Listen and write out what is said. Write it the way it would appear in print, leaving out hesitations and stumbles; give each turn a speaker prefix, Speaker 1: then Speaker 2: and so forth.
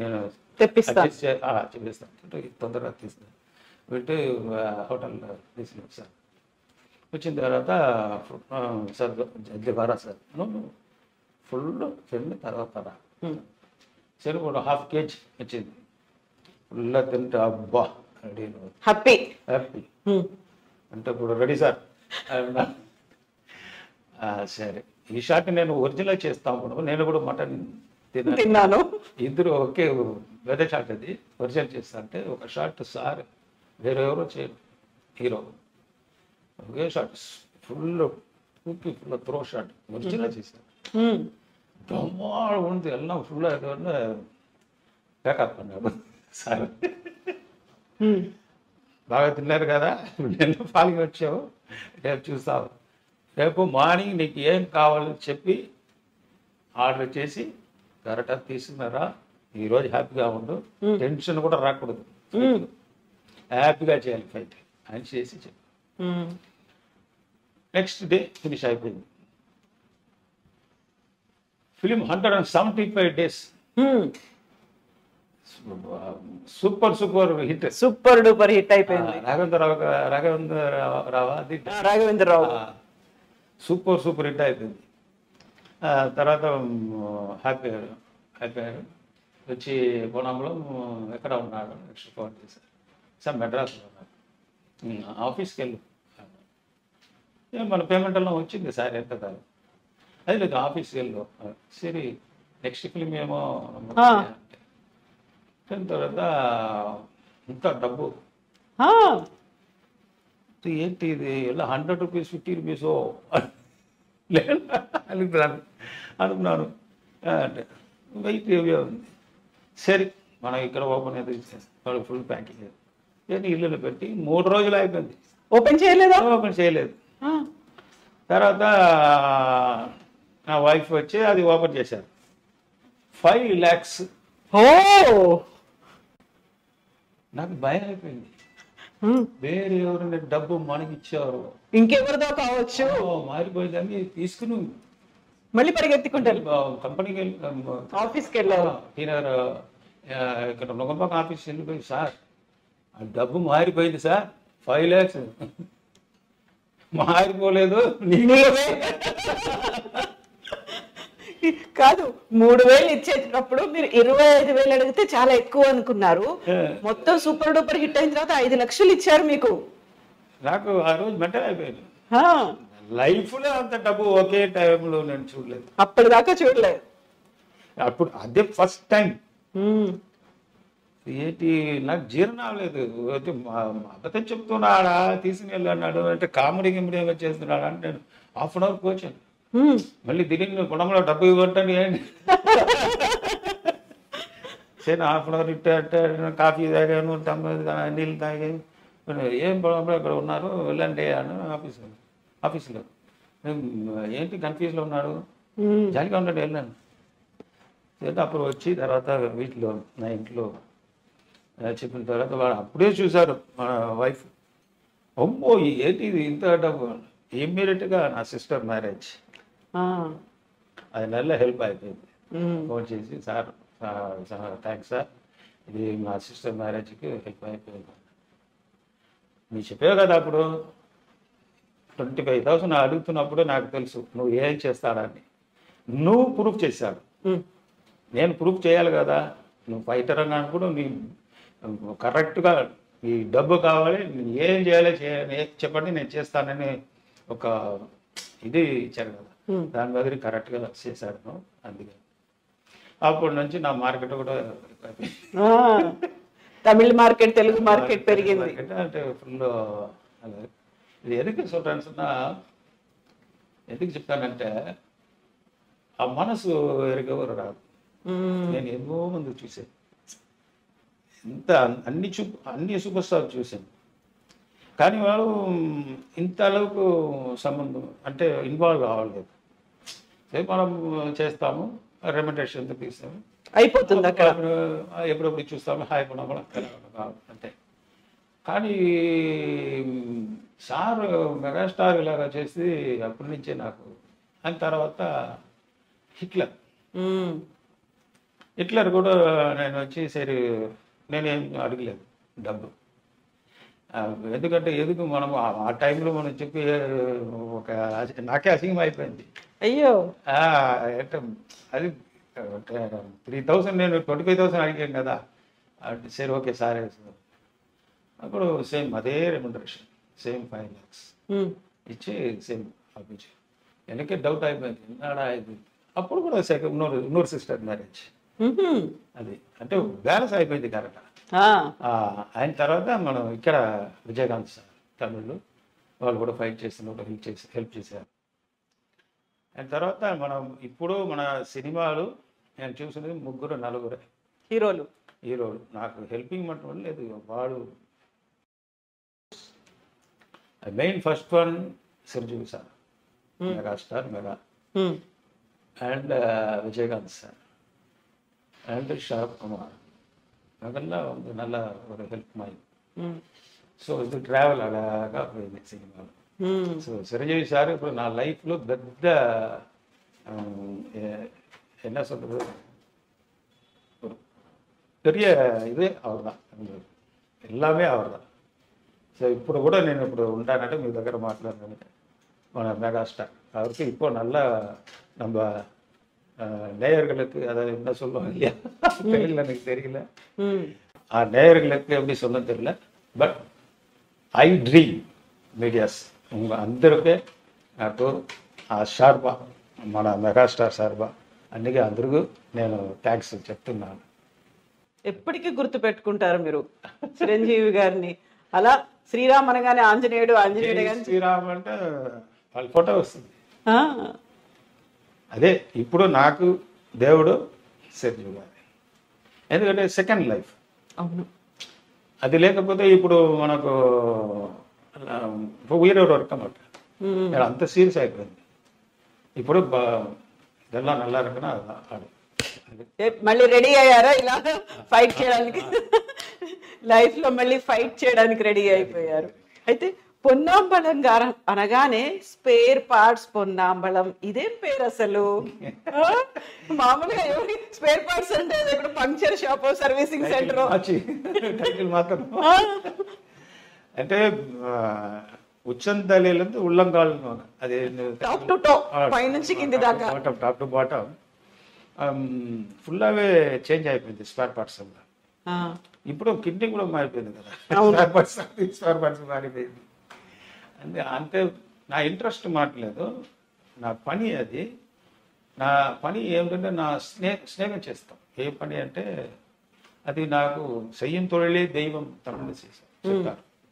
Speaker 1: నేను
Speaker 2: తెప్పిస్తా.
Speaker 1: చూపిస్తాను తొందరగా తీసుకుని పెట్టి హోటల్ తీసుకుని సార్. వచ్చిన తర్వాత సార్ జల్దీ బారా సార్ ఫుల్ తిని తర్వాత రా సరే కూడా ½ కేజీ వచ్చింది. ఫుల్గా తింటే అబ్బా రెడీ
Speaker 2: హ్యాపీ.
Speaker 1: అంటే ఇప్పుడు రెడీ సార్ సరే ఈ షాట్ నేను ఒరిజినల్ చేస్తాను. నేను కూడా మటన్
Speaker 2: తిన్నాను.
Speaker 1: ఇద్దరు ఒకే వేరే షాట్ అది ఒరిజినల్ చేస్తా అంటే ఒక షాట్ సార్ వేరే ఎవరో చేయరు హీరో ఒకే shot full full throw shot original చేశారు. பிரம்மாள் உண்டு எல்லாம் ஃபுல்லாக இது வந்து பேக்கப் பண்ணாడు సార్. బాగా తిన్నారు కదా నిన్న పాలికి వచ్చావు రేపు చూస్తావు. రేపు మార్నింగ్ నీకు ఏం కావాలని చెప్పి ఆర్డర్ చేసి కరెక్ట్గా తీసుకున్నారా ఈరోజు హ్యాపీగా ఉండు టెన్షన్ కూడా రాకూడదు హ్యాపీగా చేయాలి ఫైట్ అని చేసి చెప్పి నెక్స్ట్ డే ఫినిష్ అయిపోయింది. Film 175 days super hit.
Speaker 2: Super duper hit అయిపోయింది. రాఘవేంద్రరావు
Speaker 1: సూపర్ హిట్ అయిపోయింది. తర్వాత హ్యాపీ అయిపోయారు. వచ్చి కోణంలో ఎక్కడ ఉన్నాడు నెక్స్ట్ ఫోన్ చేశారు సార్ మెడ్రాస్లో ఉన్నాడు ఆఫీస్కి వెళ్ళు మన పేమెంట్ ఎல்லாம் వచ్చింది సార్ ఎంత కాదు అది లేదు ఆఫీస్కి వెళ్ళు సరే నెక్స్ట్ ఫిలిం ఏమో దాని తర్వాత ఇంత డబ్బు ఏంటి ఇది ఇలా 100 రూపీస్ 50 రూపీస్ లేదు అనుకున్నాను అంటే వెయిట్ ఉంది. సరే మనం ఇక్కడ ఓపెన్ అయితే వాళ్ళు ఫుల్ ప్యాకింగ్ నేను ఇల్లులో పెట్టి 3 రోజులు అయిపోయింది.
Speaker 2: ఓపెన్
Speaker 1: చేయలేదు. తర్వాత నా వైఫ్ వచ్చి అది ఓపెన్ చేశారు 5 lakhs. నాకు భయం అయిపోయింది. వేరే ఎవరైనా డబ్బు మనకి ఇచ్చారు
Speaker 2: ఇంకెవరిదో కావచ్చు
Speaker 1: మారిపోయిందని తీసుకుని
Speaker 2: మళ్ళీ పరిగెత్తుకుంటారు
Speaker 1: కంపెనీకి
Speaker 2: ఆఫీస్కి వెళ్ళారు.
Speaker 1: ఇక్కడ నొగంపాక ఆఫీస్కి వెళ్ళిపోయి సార్ ఆ డబ్బు మారిపోయింది సార్ 5 lakhs మారిపోలేదు
Speaker 2: కాదు 3,000 ఇచ్చేటప్పుడు మీరు 25,000 అడిగితే చాలా ఎక్కువ అనుకున్నారు. మొత్తం సూపర్ డూపర్ హిట్ అయిన తర్వాత 5 లక్షలు ఇచ్చారు మీకు.
Speaker 1: నాకు ఆ రోజు మెంటల్ అయిపోయింది. లైఫ్ లో అంత డబ్బు ఒకే టైంలో నేను చూడలేదు.
Speaker 2: అప్పటిదాకా చూడలేదు.
Speaker 1: అప్పుడు అదే ఫస్ట్ టైం. ఏంటి నాకు జీర్ణం అవ్వలేదు. అబద్ధం చెప్తున్నాడా తీసుకుని వెళ్ళన్నాడు అంటే కామెడీ గిమిడీ చేస్తున్నాడా అంటే నేను ½ hour కూర్చొని మళ్ళీ తిరిగి గుణంలో డబ్బు ఇవ్వండి ఏంటి సరే ½ hour ఇట్టే అంటే కాఫీ తాగాను నీళ్ళు తాగాను ఏం పొలంలో ఇక్కడ ఉన్నారు వెళ్ళండి అని ఆఫీసులో ఏంటి కన్ఫ్యూజ్లో ఉన్నాడు జాలిగా ఉన్నాడు వెళ్ళాను. సరే అప్పుడు వచ్చి తర్వాత వీటిలో నా ఇంట్లో చెప్పిన తర్వాత వాడు అప్పుడే చూశారు మన వైఫ్. అమ్మో ఏంటి ఇది ఇంత డబ్బు ఇమ్మీడియట్గా నా సిస్టర్ మ్యారేజ్ అది నెల హెల్ప్ అయిపోయింది. ఫోన్ చేసి సార్ థ్యాంక్స్ సార్ ఇది మా సిస్టర్ మ్యారేజ్కి హెల్ప్ అయిపోయింది. నువ్వు చెప్పావు కదా అప్పుడు 25,000 అడుగుతున్నప్పుడు నాకు తెలుసు నువ్వు ఏం చేస్తాడని. నువ్వు ప్రూఫ్ చేశాడు. నేను ప్రూఫ్ చేయాలి కదా. నువ్వు ఫైటర్ అన్నాను కూడా నీ కరెక్ట్గా ఈ డబ్బు కావాలి ఏం చేయాలి చెప్పండి నేను చేస్తానని ఒక ఇది ఇచ్చారు కదా. దాని బదులు కరెక్ట్గా చేశాడు. అందుకే అప్పటి నుంచి నా మార్కెట్ కూడా
Speaker 2: తమిళ మార్కెట్ తెలుగు మార్కెట్ పెరిగింది.
Speaker 1: అంటే ఫుల్ ఇది ఎందుకు சொல்றேன்னா ఎందుకు చెప్తానంటే ఆ మనసు ఎరగవరు రాదు. నేను ఎన్నో మంది చూసాను. ఇంత అన్ని సూపర్ స్టార్ చూశాను కానీ వాళ్ళు ఇంత அளவுకు సంబంధం అంటే ఇన్వాల్వ్ కావలేదు. మనం చేస్తాము రెమ్యునరేషన్ తీస్తాము
Speaker 2: అయిపోతుంది అక్కడ
Speaker 1: ఎప్పుడెప్పుడు చూస్తాము హాయ్ కూడా అంతే. కానీ సార్ మెగాస్టార్ ఇలాగా చేసి అప్పటి నుంచే నాకు అని తర్వాత హిట్లర్ హిట్లర్ కూడా నేను వచ్చి సరే నేనేం అడగలేదు డబ్బు. ఎందుకంటే మనం ఆ టైంలో మనం చెప్పి ఒక నాకే అసింగం అయిపోయింది.
Speaker 2: అయ్యో
Speaker 1: అంటే అది 3,000 నేను 25,000 అడిగాను కదా. సరే ఓకే సార్ అప్పుడు సేమ్ అదే రెమ్యునరేషన్ సేమ్ 5 lakhs ఇచ్చి సేమ్ ఆపించి వెనకే డౌట్ అయిపోయింది ఎన్నాడా అయిపోయింది. అప్పుడు కూడా ఉన్నూరు సిస్టర్ మ్యారేజ్ అది అంటే బ్యాలెన్స్ అయిపోయింది కరెక్ట్. ఆయన తర్వాత మనం ఇక్కడ విజయకాంత్ సార్ తమిళ్లు వాళ్ళు కూడా ఫైట్ చేస్తున్నారు, హెల్ప్ చేశారు. ఆయన తర్వాత మనం ఇప్పుడు మన సినిమాలు నేను చూసినది 3-4
Speaker 2: హీరోలు.
Speaker 1: నాకు హెల్పింగ్ మట్టం లేదు. వాడు main first one Chiranjeevi sir, megastar mega, and Vijayakanth sir and Sharathkumar அதெல்லாம் வந்து நல்ல ஒரு ஹெல்ப் மாதிரி. ஸோ இது ட்ராவல் அழகாக போயிடுது சினிமாவில். ஸோ చిరంజీవి సార్ ఇప్పుడు నా లైఫ్లో పెద్ద என்ன சொல்றது ஒரு பெரிய இது அவர் தான், எல்லாமே அவர் தான். సో ఇప్పుడు కూడా నేను ఇప్పుడు ఉంటానంటే మీ దగ్గర మాట్లాడినంటే మన మెగాస్టార్ அவருக்கு இப்போ நல்ல நம்ம நேயர்களுக்கு அதாவது என்ன சொல்லுவாங்க இல்லையா தெரியல, எனக்கு தெரியல நேயர்களுக்கு எப்படி சொல்ல தெரியல. బట్ ఐ డ్రీమ్ మీడియాస్ అందరికీ నాకు ఆ షార్బా మన మెగాస్టార్ షార్బా అందుకే అందరికీ నేను థ్యాంక్స్ చెప్తున్నాను.
Speaker 2: ఎప్పటికీ గుర్తు పెట్టుకుంటారు మీరు చిరంజీవి గారిని. అలా శ్రీరామ్ అనగానే ఆంజనేయుడు కానీ
Speaker 1: శ్రీరామ్ అంటే వాళ్ళ ఫోటో వస్తుంది. అదే ఇప్పుడు నాకు దేవుడు చిరంజీవి గారు, ఎందుకంటే సెకండ్ లైఫ్.
Speaker 2: అవును,
Speaker 1: అది లేకపోతే ఇప్పుడు మనకు ఉయిరోడు వర్క్ అన్నమాట అంత సీరియస్ అయిపోయింది. ఇప్పుడు இதெல்லாம் நல்லா இருக்குன்னா ఆడు
Speaker 2: మళ్ళీ రెడీ అయ్యారా ఇలా ఫైట్ చేయడానికి? లైఫ్ లో మళ్ళీ ఫైట్ చేయడానికి రెడీ అయిపోయారు. అయితే పొన్నాంబళం గారు అనగానే స్పేర్ పార్ట్స్ పొన్నాంబళం, ఇదేం పేరు అసలు? మామూలుగా ఎవరి స్పేర్ పార్ట్స్ అంటే ఇక్కడ పంక్చర్ షాప్, సర్వీసింగ్ సెంటర్
Speaker 1: మాత్రం అంటే ఉచ్చంతలేందు ఉల్లంగాల్, అది
Speaker 2: టాప్ టు టాప్ పై నుంచి కింది దాకా
Speaker 1: టాప్ టు బాటమ్ ఫుల్లావే చేంజ్ అయిపోయింది స్పేర్ పార్ట్స్ వల్ల. ఇప్పుడు కిడ్నీ కూడా మారిపోయింది కదా, స్పేర్ పార్ట్స్ మారిపోయింది. అంతే నా ఇంట్రెస్ట్ మాట్లేదు, నా పని అది. నా పని ఏమిటంటే నా స్నేహం చేస్తాం. ఏ పని అంటే అది నాకు చెయ్యం తొழிలే దైవం తమిళ చేశాను చెప్తారు.